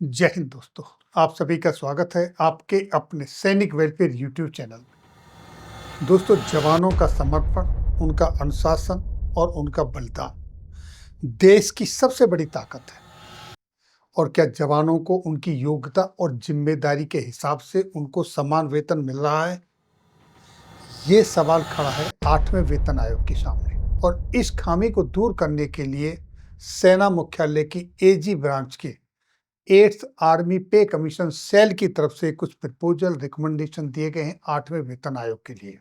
जय हिंद दोस्तों। आप सभी का स्वागत है आपके अपने सैनिक वेलफेयर यूट्यूब चैनल में। दोस्तों, जवानों का समर्पण, उनका अनुशासन और उनका बलिदान देश की सबसे बड़ी ताकत है। और क्या जवानों को उनकी योग्यता और जिम्मेदारी के हिसाब से उनको समान वेतन मिल रहा है? ये सवाल खड़ा है 8वें वेतन आयोग के सामने। और इस खामी को दूर करने के लिए सेना मुख्यालय की एजी ब्रांच के 8th आर्मी पे कमीशन सेल की तरफ से कुछ प्रपोजल रिकमेंडेशन दिए गए हैं 8वें वेतन आयोग के लिए।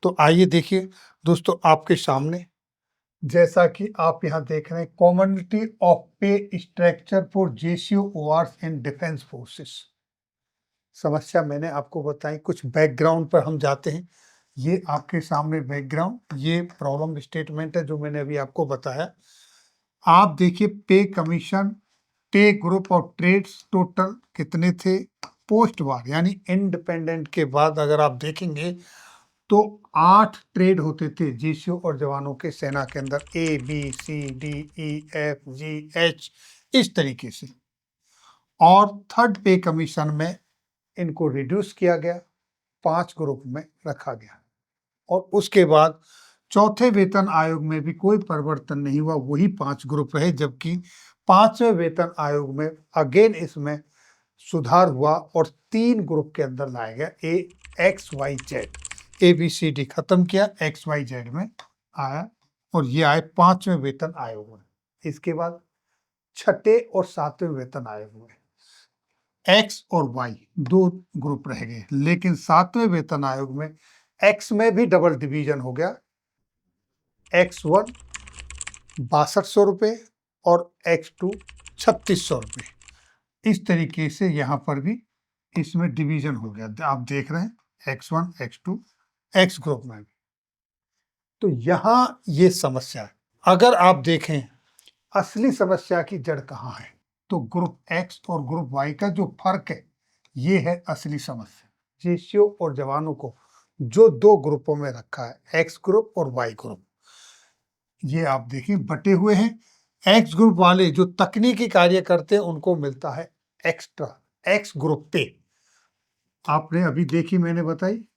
तो आइए देखिए दोस्तों, आपके सामने जैसा कि आप यहाँ देख रहे हैं, commonality of pay structure for JCO ORs in defence forces. समस्या मैंने आपको बताई, कुछ बैकग्राउंड पर हम जाते हैं। ये आपके सामने बैकग्राउंड, ये प्रॉब्लम स्टेटमेंट है जो मैंने अभी आपको बताया। आप देखिए, पे कमीशन, पे ग्रुप ऑफ ट्रेड्स टोटल कितने थे पोस्ट वार यानी इंडिपेंडेंट के बाद अगर आप देखेंगे तो 8 ट्रेड होते थे जीसीओ और जवानों के सेना के अंदर, ABCDEFGH इस तरीके से। और थर्ड पे कमीशन में इनको रिड्यूस किया गया, 5 ग्रुप में रखा गया। और उसके बाद चौथे वेतन आयोग में भी कोई परिवर्तन नहीं हुआ, वही 5 ग्रुप रहे। जबकि 5वें वेतन आयोग में अगेन इसमें सुधार हुआ और 3 ग्रुप के अंदर लाया गया, XYZ। ABCD खत्म किया, XYZ में आया और ये आए 5वें वेतन आयोग में। इसके बाद छठे और 7वें वेतन आयोग में X और Y 2 ग्रुप रह गए, लेकिन 7वें वेतन आयोग में X में भी डबल डिवीजन हो गया। X1 6200 रुपये और X2 3600 रुपये। इस तरीके से यहाँ पर भी इसमें डिवीजन हो गया, आप देख रहे हैं X1 X2 X ग्रुप में भी। तो यहाँ ये समस्या है। अगर आप देखें असली समस्या की जड़ कहाँ है, तो ग्रुप X और ग्रुप Y का जो फर्क है, ये है असली समस्या। जेसीओ और जवानों को जो 2 ग्रुपों में रखा है, X ग्रुप और Y ग्रुप, ये आप देखिए बटे हुए हैं। एक्स ग्रुप वाले जो तकनीकी कार्य करते हैं उनको मिलता है एक्स्ट्रा एक्स ग्रुप पे। आपने अभी देखी, मैंने बताई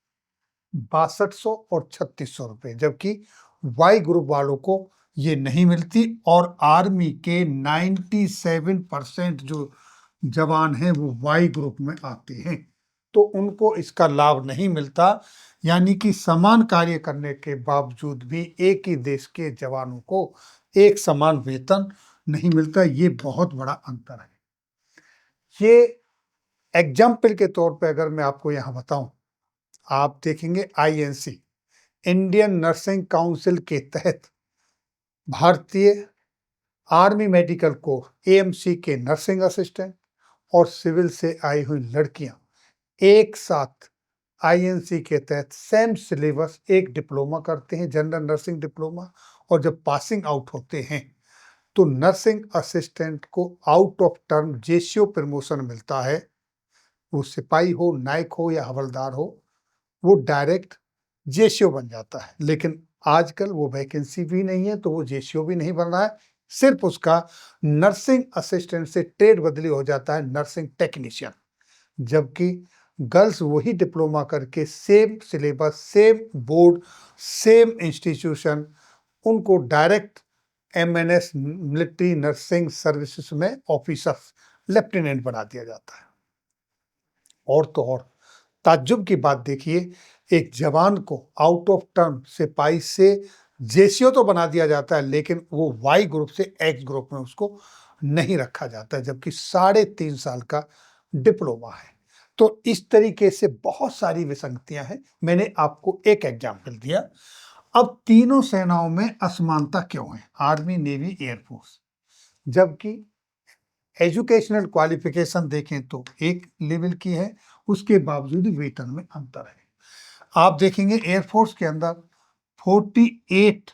6200 और 3600 रुपये, जबकि वाई ग्रुप वालों को ये नहीं मिलती। और आर्मी के 97% जो जवान हैं वो वाई ग्रुप में आते हैं, तो उनको इसका लाभ नहीं मिलता। यानी कि समान कार्य करने के बावजूद भी एक ही देश के जवानों को एक समान वेतन नहीं मिलता। ये बहुत बड़ा अंतर है। ये एग्जाम्पल के तौर पे अगर मैं आपको यहाँ बताऊं, आप देखेंगे INC इंडियन नर्सिंग काउंसिल के तहत भारतीय आर्मी मेडिकल कोर AMC के नर्सिंग असिस्टेंट और सिविल से आई हुई लड़कियां एक साथ INC के तहत सेम सिलेबस एक डिप्लोमा करते हैं, जनरल नर्सिंग डिप्लोमा। और जब पासिंग आउट होते हैं तो नर्सिंग असिस्टेंट को out of term JCO promotion मिलता है। वो सिपाही हो, नायक हो या हवलदार हो, वो डायरेक्ट जेसीओ बन जाता है। लेकिन आजकल वो वैकेंसी भी नहीं है, तो वो जेसीओ भी नहीं बन रहा है। सिर्फ उसका नर्सिंग असिस्टेंट से ट्रेड बदली हो जाता है नर्सिंग टेक्नीशियन। जबकि गर्ल्स वही डिप्लोमा करके same syllabus, same board, same institution, उनको direct MNS military nursing services में ऑफिसर लेफ्टिनेंट बना दिया जाता है। और तो और ताज्जुब की बात देखिए, एक जवान को आउट ऑफ टर्म सिपाही से जेसीओ तो बना दिया जाता है, लेकिन वो वाई ग्रुप से एक्स ग्रुप में उसको नहीं रखा जाता, जबकि 3.5 साल का डिप्लोमा है। तो इस तरीके से बहुत सारी विसंगतियां हैं। मैंने आपको एक एग्जाम्पल दिया। अब तीनों सेनाओं में असमानता क्यों है, आर्मी, नेवी, एयरफोर्स? जबकि एजुकेशनल क्वालिफिकेशन देखें तो एक लेवल की है, उसके बावजूद वेतन में अंतर है। आप देखेंगे एयरफोर्स के अंदर 48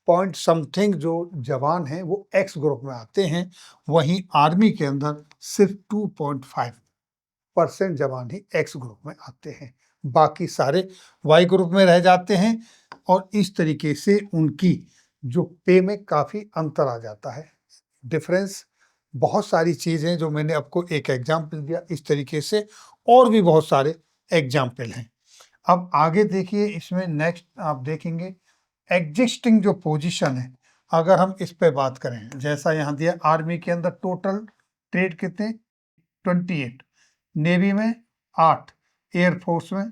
पॉइंट समथिंग जो जवान हैं वो एक्स ग्रुप में आते हैं, वहीं आर्मी के अंदर सिर्फ 2.5% जवान ही एक्स ग्रुप में आते हैं, बाकी सारे वाई ग्रुप में रह जाते हैं। और इस तरीके से उनकी जो पे में काफ़ी अंतर आ जाता है। डिफरेंस बहुत सारी चीज़ें जो मैंने आपको एक एग्जाम्पल दिया, इस तरीके से और भी बहुत सारे एग्जाम्पल हैं। अब आगे देखिए, इसमें नेक्स्ट आप देखेंगे एग्जिस्टिंग जो पोजीशन है, अगर हम इस पे बात करें, जैसा यहाँ दिया आर्मी के अंदर टोटल ट्रेड कितने 28, नेवी में 8, एयरफोर्स में,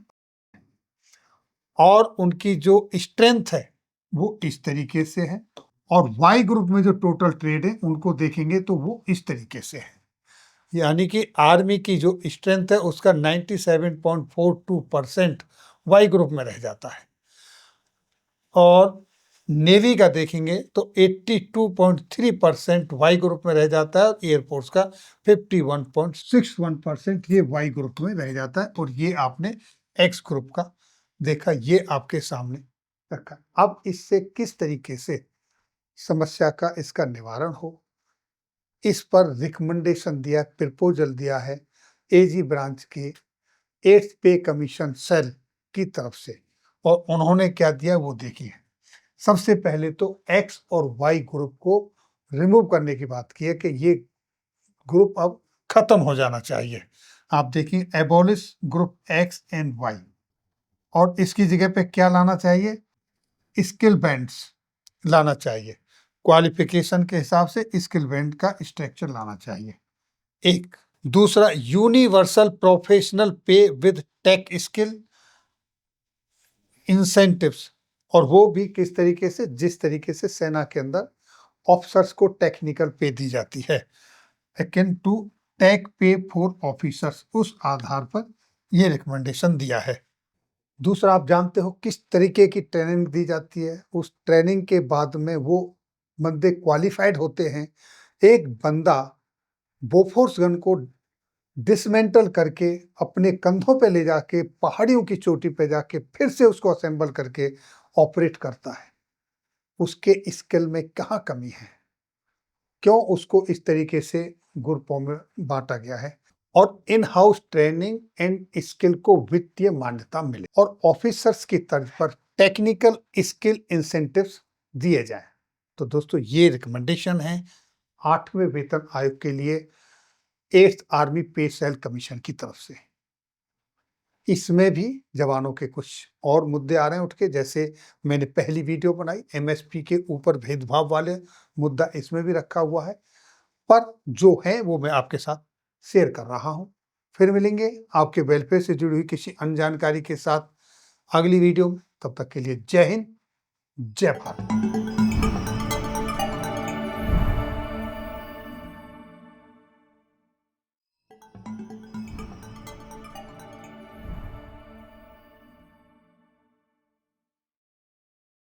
और उनकी जो स्ट्रेंथ है वो इस तरीके से है। और वाई ग्रुप में जो टोटल ट्रेड है उनको देखेंगे तो वो इस तरीके से है, यानी कि आर्मी की जो स्ट्रेंथ है उसका 97.42% वाई ग्रुप में रह जाता है, और नेवी का देखेंगे तो 82.3% वाई ग्रुप में रह जाता है, और एयरफोर्स का 51.61% ये वाई ग्रुप में रह जाता है। और ये आपने एक्स ग्रुप का देखा, ये आपके सामने रखा। अब इससे किस तरीके से समस्या का इसका निवारण हो, इस पर रिकमेंडेशन दिया, प्रपोजल दिया है एजी ब्रांच के 8th पे कमीशन सेल की तरफ से, और उन्होंने क्या दिया वो देखिए। सबसे पहले तो एक्स और वाई ग्रुप को रिमूव करने की बात की है कि ये ग्रुप अब खत्म हो जाना चाहिए। आप देखिए, abolish group X and Y, और इसकी जगह पे क्या लाना चाहिए, स्किल बैंड्स लाना चाहिए। क्वालिफिकेशन के हिसाब से स्किल बैंड का स्ट्रक्चर लाना चाहिए। एक दूसरा, यूनिवर्सल प्रोफेशनल पे विद टेक स्किल इंसेंटिव्स, और वो भी किस तरीके से, जिस तरीके से सेना के अंदर ऑफिसर्स को टेक्निकल पे दी जाती है, अकेन टू टेक पे फॉर ऑफिसर्स, उस आधार पर ये रिकमेंडेशन दिया है। दूसरा, आप जानते हो किस तरीके की ट्रेनिंग दी जाती है, उस ट्रेनिंग के बाद में वो बंदे क्वालिफाइड होते हैं। एक बंदा बोफोर्स गन को डिसमेंटल करके अपने कंधों पे ले जाके पहाड़ियों की चोटी पे जाके फिर से उसको असेंबल करके ऑपरेट करता है, उसके स्किल में कहाँ कमी है, क्यों उसको इस तरीके से ग्रुपों में बांटा गया है, और in house training and skill को वित्तीय मान्यता मिले, और ऑफिसर्स की तर्ज पर टेक्निकल स्किल इंसेंटिव्स दिए जाएं। तो दोस्तों, ये रिकमेंडेशन है 8वें वेतन आयोग के लिए 8th आर्मी पे सेल कमीशन की तरफ से। इसमें भी जवानों के कुछ और मुद्दे आ रहे हैं उठ के, जैसे मैंने पहली वीडियो बनाई एमएसपी के ऊपर भेदभाव वाले मुद्दा, इसमें भी रखा हुआ है, पर जो है वो मैं आपके साथ शेयर कर रहा हूं। फिर मिलेंगे आपके वेलफेयर से जुड़ी हुई किसी अन्य जानकारी के साथ अगली वीडियो में। तब तक के लिए जय हिंद, जय भारत।